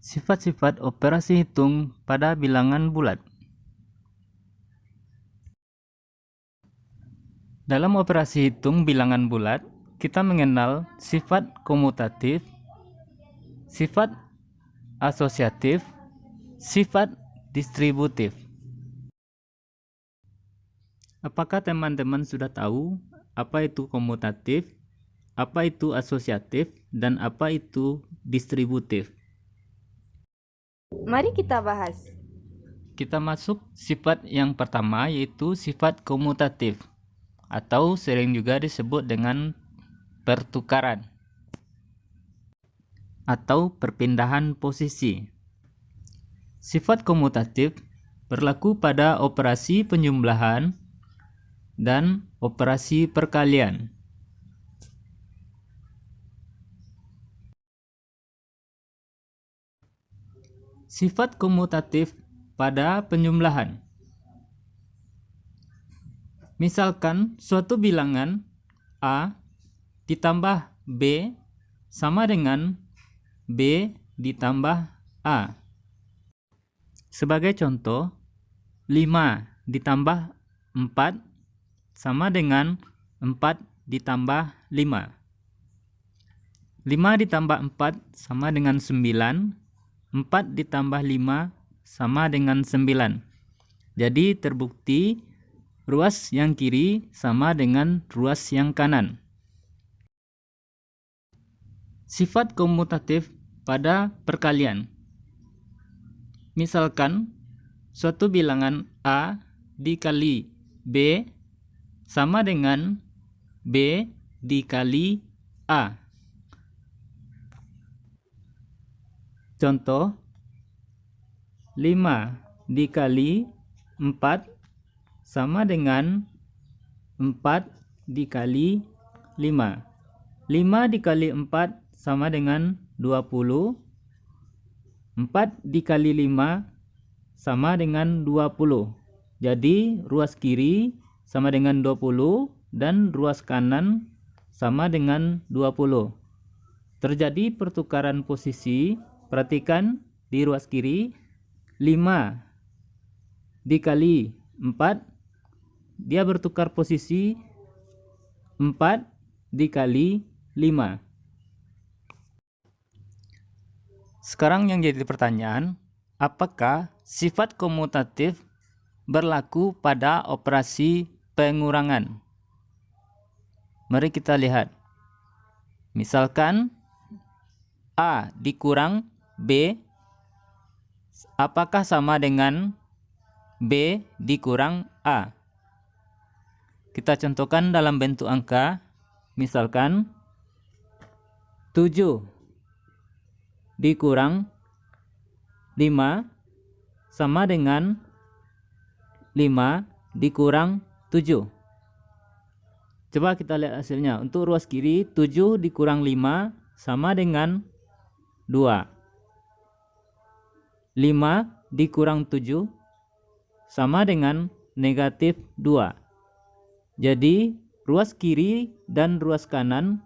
Sifat-sifat operasi hitung pada bilangan bulat. Dalam operasi hitung bilangan bulat, kita mengenal sifat komutatif, sifat asosiatif, sifat distributif. Apakah teman-teman sudah tahu apa itu komutatif, apa itu asosiatif, dan apa itu distributif? Mari kita bahas. Kita masuk sifat yang pertama, yaitu sifat komutatif, atau sering juga disebut dengan pertukaran atau perpindahan posisi. Sifat komutatif berlaku pada operasi penjumlahan dan operasi perkalian. Sifat komutatif pada penjumlahan. Misalkan suatu bilangan A ditambah B sama dengan B ditambah A. Sebagai contoh, 5 ditambah 4 sama dengan 4 ditambah 5. 5 ditambah 4 sama dengan 9. 4 ditambah 5 sama dengan 9. Jadi terbukti ruas yang kiri sama dengan ruas yang kanan. Sifat komutatif pada perkalian. Misalkan suatu bilangan A dikali B sama dengan B dikali A. Contoh, 5 dikali 4 sama dengan 4 dikali 5. 5 dikali 4 sama dengan 20. 4 dikali 5 sama dengan 20. Jadi ruas kiri sama dengan 20 dan ruas kanan sama dengan 20. Terjadi pertukaran posisi. Perhatikan di ruas kiri, 5 dikali 4, dia bertukar posisi 4 dikali 5. Sekarang yang jadi pertanyaan, apakah sifat komutatif berlaku pada operasi pengurangan? Mari kita lihat. Misalkan A dikurang B, apakah sama dengan B dikurang A? Kita contohkan dalam bentuk angka. Misalkan 7 dikurang 5 sama dengan 5 dikurang 7. Coba kita lihat hasilnya. Untuk ruas kiri, 7 dikurang 5 sama dengan 2. 5 dikurang 7 sama dengan negatif 2. Jadi ruas kiri dan ruas kanan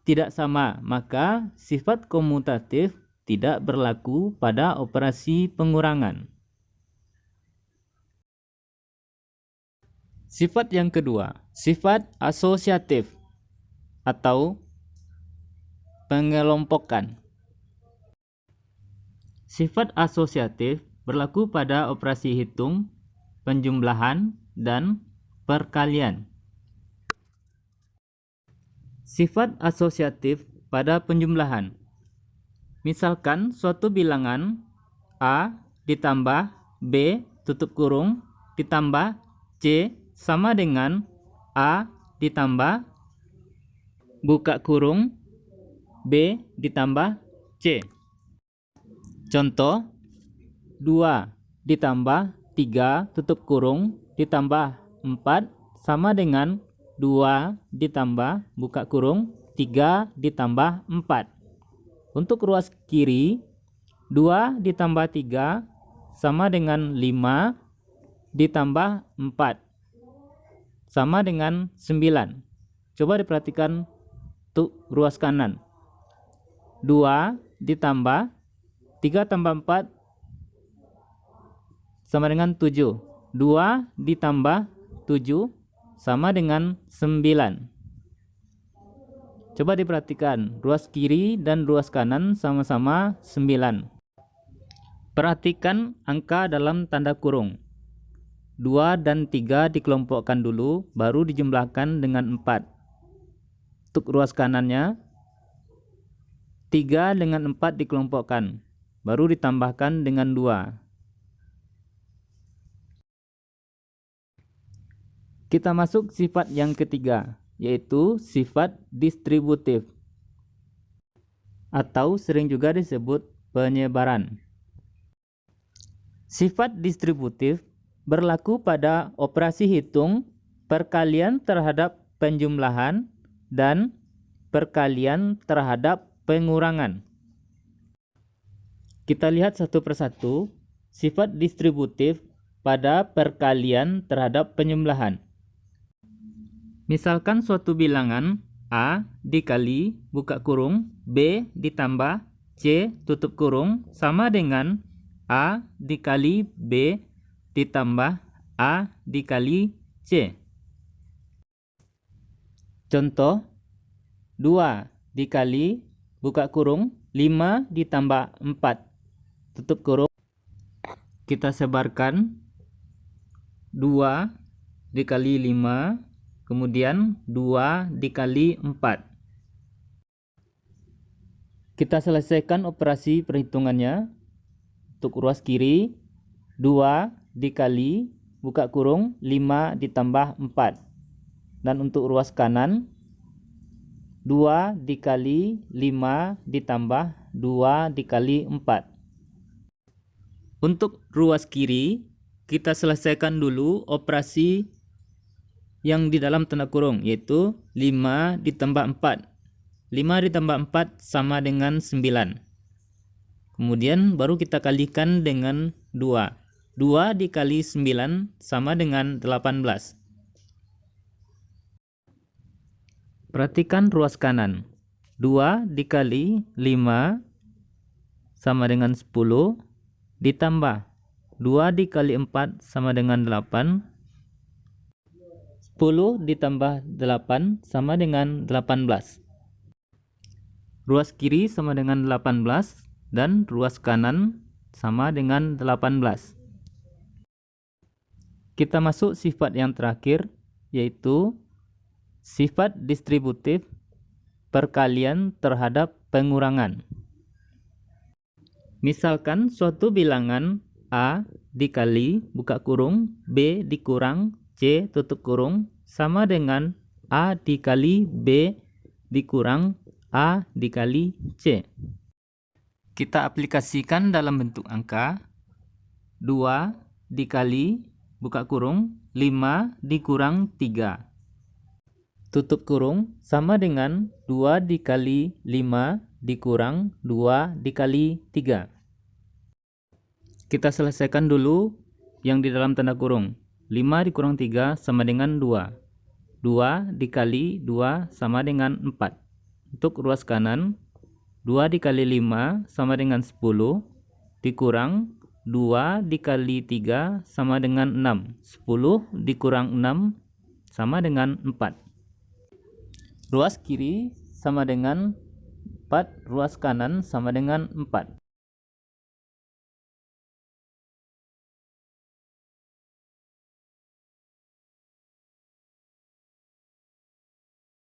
tidak sama, maka sifat komutatif tidak berlaku pada operasi pengurangan. Sifat yang kedua, sifat asosiatif atau pengelompokan. Sifat asosiatif berlaku pada operasi hitung, penjumlahan, dan perkalian. Sifat asosiatif pada penjumlahan. Misalkan suatu bilangan A ditambah B tutup kurung ditambah C sama dengan A ditambah buka kurung B ditambah C. Contoh, 2 ditambah 3 tutup kurung ditambah 4 sama dengan 2 ditambah buka kurung 3 ditambah 4. Untuk ruas kiri, 2 ditambah 3 sama dengan 5 ditambah 4 sama dengan 9. Coba diperhatikan untuk ruas kanan. 2 ditambah 3 tambah 4 sama dengan 7. 2 ditambah 7 sama dengan 9. Coba diperhatikan, ruas kiri dan ruas kanan sama-sama 9. Perhatikan angka dalam tanda kurung. 2 dan 3 dikelompokkan dulu, baru dijumlahkan dengan 4. Untuk ruas kanannya, 3 dengan 4 dikelompokkan, baru ditambahkan dengan 2. Kita masuk sifat yang ketiga, yaitu sifat distributif, atau sering juga disebut penyebaran. Sifat distributif berlaku pada operasi hitung, perkalian terhadap penjumlahan, dan perkalian terhadap pengurangan. Kita lihat satu persatu sifat distributif pada perkalian terhadap penjumlahan. Misalkan suatu bilangan A dikali buka kurung B ditambah C tutup kurung sama dengan A dikali B ditambah A dikali C. Contoh, 2 dikali buka kurung 5 ditambah 4 tutup kurung. Kita sebarkan 2 dikali 5, kemudian 2 dikali 4. Kita selesaikan operasi perhitungannya. Untuk ruas kiri, 2 dikali buka kurung 5 ditambah 4. Dan untuk ruas kanan, 2 dikali 5 ditambah 2 dikali 4. Untuk ruas kiri, kita selesaikan dulu operasi yang di dalam tanda kurung, yaitu 5 ditambah 4. 5 ditambah 4 sama dengan 9. Kemudian baru kita kalikan dengan 2. 2 dikali 9 sama dengan 18. Perhatikan ruas kanan. 2 dikali 5 sama dengan 10, ditambah 2 dikali 4 sama dengan 8. 10 ditambah 8 sama dengan 18. Ruas kiri sama dengan 18 dan ruas kanan sama dengan 18. Kita masuk sifat yang terakhir, yaitu sifat distributif perkalian terhadap pengurangan. Misalkan suatu bilangan A dikali buka kurung B dikurang C tutup kurung sama dengan A dikali B dikurang A dikali C. Kita aplikasikan dalam bentuk angka. 2 dikali buka kurung 5 dikurang 3 tutup kurung sama dengan 2 dikali 5 dikurang 2 dikali 3. Kita selesaikan dulu yang di dalam tanda kurung. 5 dikurang 3 sama dengan 2. 2 dikali 2 sama dengan 4. Untuk ruas kanan, 2 dikali 5 sama dengan 10, dikurang 2 dikali 3 sama dengan 6. 10 dikurang 6 sama dengan 4. Ruas kiri sama dengan 4, ruas kanan sama dengan 4.